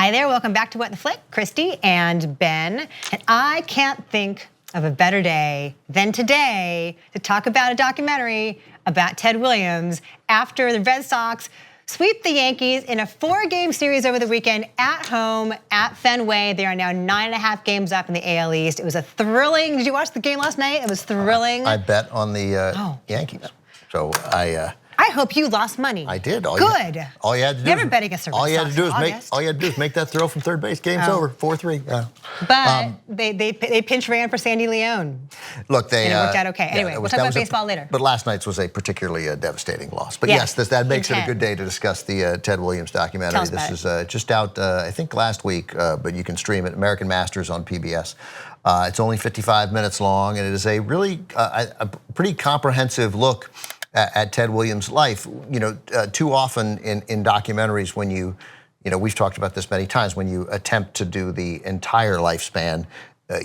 Hi there, welcome back to What the Flick, Christy and Ben. And I can't think of a better day than today to talk about a documentary about Ted Williams after the Red Sox sweep the Yankees in a 4-game series over the weekend at home at Fenway. They are now 9.5 games up in the AL East. It was a thrilling, did you watch the game last night? It was thrilling. I bet on the Yankees. So I hope you lost money. I did. Good. All you had to do Never bet against the Red Sox. All you had to do is make that throw from third base. Game's over. 4-3. Yeah. But they pinch ran for Sandy Leone. Look, and it worked out okay. Anyway, we'll talk about baseball later. But last night's was a particularly devastating loss. But yes, that makes it a good day to discuss the Ted Williams documentary. Tell us about this is just out, I think last week, but you can stream it. American Masters on PBS. It's only 55 minutes long, and it is a really a pretty comprehensive look at Ted Williams' life. You know, too often in documentaries, when we've talked about this many times, when you attempt to do the entire lifespan,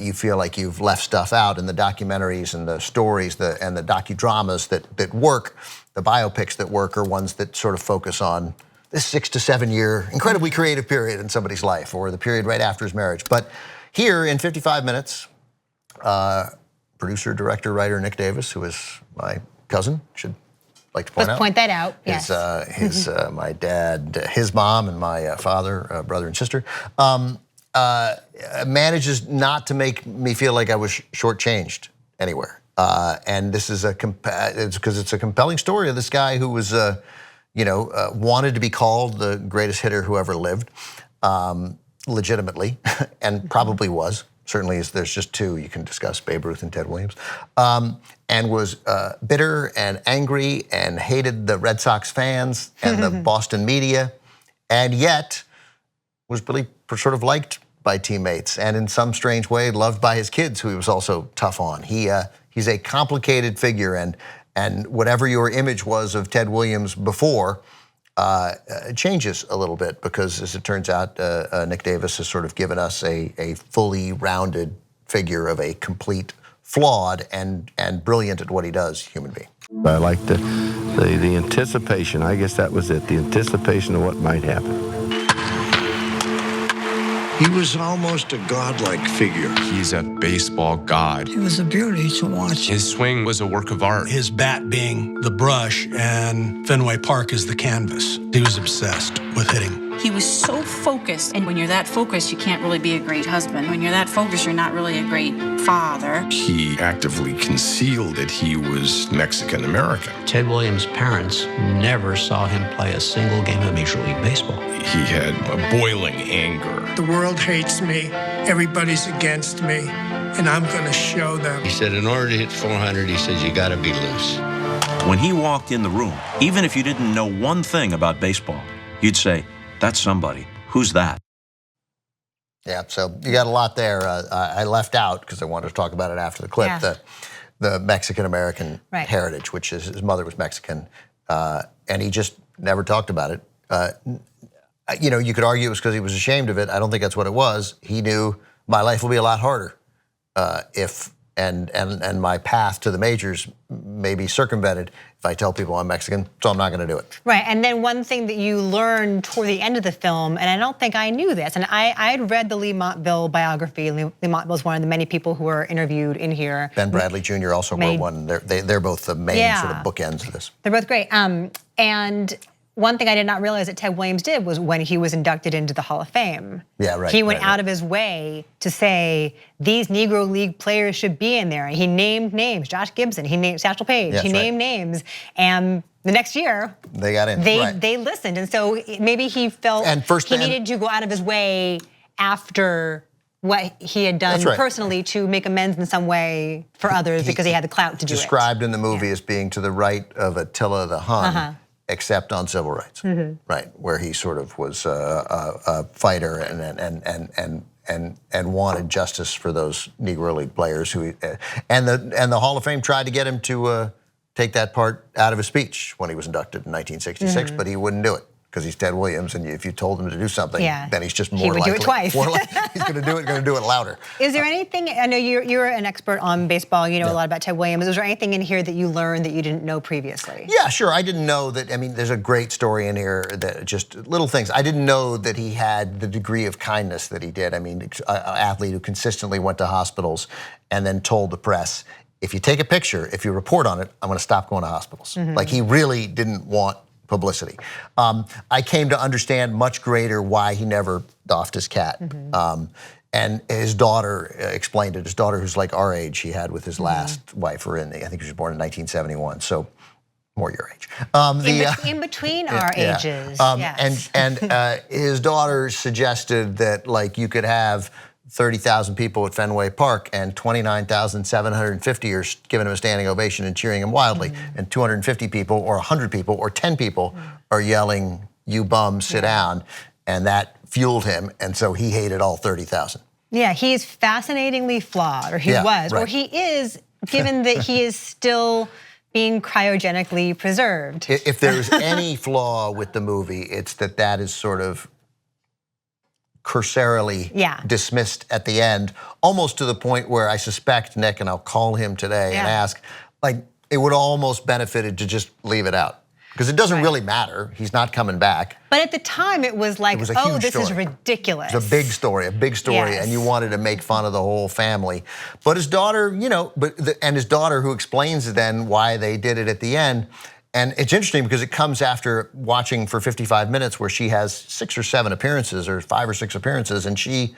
you feel like you've left stuff out. And the documentaries and the stories and the docudramas that work, the biopics that work, are ones that sort of focus on this 6 to 7 year incredibly creative period in somebody's life, or the period right after his marriage. But here in 55 minutes, producer, director, writer Nick Davis, who is my cousin, should like to point out. Let's point that out. His my dad, his mom, and my father, brother and sister, manages not to make me feel like I was shortchanged anywhere. And this is because it's a compelling story of this guy who was, wanted to be called the greatest hitter who ever lived, legitimately, and probably was. Certainly, there's just two you can discuss, Babe Ruth and Ted Williams, and was bitter and angry and hated the Red Sox fans and the Boston media, and yet was really sort of liked by teammates and in some strange way loved by his kids, who he was also tough on. He's a complicated figure, and whatever your image was of Ted Williams before, changes a little bit, because as it turns out, Nick Davis has sort of given us a fully rounded figure of a complete, flawed and brilliant at what he does human being. I like the anticipation. I guess that was it, the anticipation of what might happen. He was almost a godlike figure. He's a baseball god. It was a beauty to watch. His swing was a work of art. His bat being the brush and Fenway Park is the canvas. He was obsessed with hitting. He was so focused, and when you're that focused, you can't really be a great husband. When you're that focused, you're not really a great father. He actively concealed that he was Mexican-American. Ted Williams' parents never saw him play a single game of Major League Baseball. He had a boiling anger. The world hates me, everybody's against me, and I'm gonna show them. He said in order to hit 400, he says you gotta be loose. When he walked in the room, even if you didn't know one thing about baseball, you'd say, that's somebody. Who's that? Yeah, so you got a lot there. I left out, because I wanted to talk about it after the clip, the Mexican-American heritage, which is his mother was Mexican, and he just never talked about it. You could argue it was because he was ashamed of it. I don't think that's what it was. He knew my life will be a lot harder if my path to the majors may be circumvented if I tell people I'm Mexican, so I'm not gonna do it. Right, and then one thing that you learned toward the end of the film, and I don't think I knew this, and I had read the Lee Montville biography. Lee Montville is one of the many people who were interviewed in here. Ben Bradley Jr. also wrote one. They're both the main sort of bookends of this. They're both great. And one thing I did not realize that Ted Williams did was when he was inducted into the Hall of Fame. Yeah, right. He went out of his way to say these Negro League players should be in there. He named names, Josh Gibson, he named Satchel Paige, he named names, and the next year they got in. They listened, and so maybe he felt he needed to go out of his way after what he had done personally to make amends in some way for others because he had the clout to do it. Described in the movie as being to the right of Attila the Hun. Except on civil rights, right, where he sort of was a fighter and wanted justice for those Negro League players who, and the Hall of Fame tried to get him to take that part out of his speech when he was inducted in 1966, but he wouldn't do it. because he's Ted Williams, and if you told him to do something, Yeah. then he's just He more would likely. do it twice. More likely, he's going to do it louder. Is there anything, I know you're an expert on baseball, you know a lot about Ted Williams. Was there anything in here that you learned that you didn't know previously? Yeah, sure. I didn't know that. I mean, there's a great story in here that just little things. I didn't know that he had the degree of kindness that he did. I mean, an athlete who consistently went to hospitals and then told the press, if you take a picture, if you report on it, I'm going to stop going to hospitals. Like, he really didn't want publicity. I came to understand much greater why he never doffed his cap. And his daughter explained it. His daughter, who's like our age, he had with his last wife, I think she was born in 1971, so more your age. In between our ages, yes. And his daughter suggested that, like, you could have 30,000 people at Fenway Park and 29,750 are giving him a standing ovation and cheering him wildly, and 250 people or 100 people or 10 people are yelling, "You bum, sit down," and that fueled him, and so he hated all 30,000. Yeah, he's fascinatingly flawed, or he was, or he is, given that he is still being cryogenically preserved. If there's any flaw with the movie, it's that is sort of cursorily dismissed at the end, almost to the point where I suspect Nick, and I'll call him today and ask, like, it would almost benefited to just leave it out. Because it doesn't really matter. He's not coming back. But at the time, it was like, oh, this is ridiculous. It's a big story, and you wanted to make fun of the whole family. But his daughter, you know, and his daughter, who explains then why they did it at the end. And it's interesting because it comes after watching for 55 minutes where she has 6 or 7 appearances, or 5 or 6 appearances, and you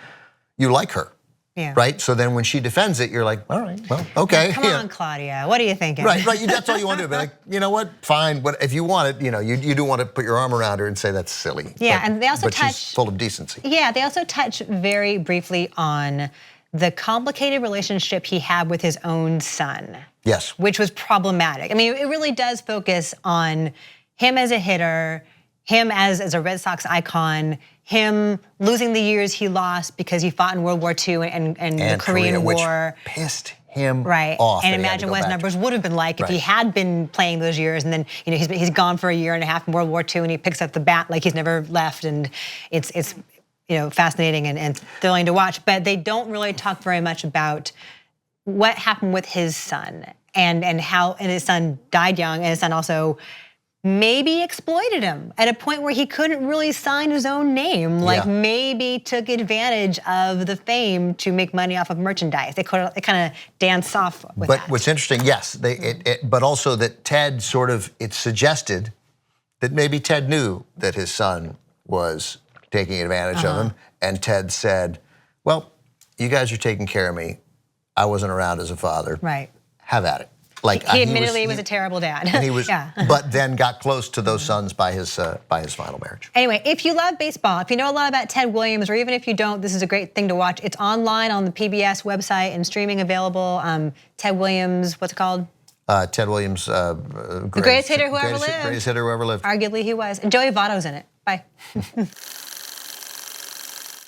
like her. Yeah. Right? So then when she defends it, you're like, all right, well, okay. Come on, Claudia, what are you thinking? Right, that's all you want to do. But like, you know what, fine, but if you want it, you know, you do want to put your arm around her and say that's silly. Yeah, and they also touch. She's full of decency. Yeah, they also touch very briefly on the complicated relationship he had with his own son. Yes. Which was problematic. I mean, it really does focus on him as a hitter, him as a Red Sox icon, him losing the years he lost because he fought in World War II and the Korean War. Which pissed him right. off. And imagine what his numbers would have been like if he had been playing those years, and then he's gone for a year and a half in World War II, and he picks up the bat like he's never left, and it's fascinating and thrilling to watch. But they don't really talk very much about what happened with his son and how his son died young, and his son also maybe exploited him at a point where he couldn't really sign his own name, like maybe took advantage of the fame to make money off of merchandise. They kind of dance off with that. But what's interesting, yes, but also that Ted it suggested that maybe Ted knew that his son was taking advantage of him, and Ted said, well, you guys are taking care of me. I wasn't around as a father. Right. Have at it. Like he admittedly was a terrible dad. And he was, but then got close to those sons by his final marriage. Anyway, if you love baseball, if you know a lot about Ted Williams, or even if you don't, this is a great thing to watch. It's online on the PBS website and streaming available. Ted Williams, what's it called? Ted Williams, the greatest hitter who ever lived. Greatest hitter who ever lived. Arguably he was. And Joey Votto's in it. Bye.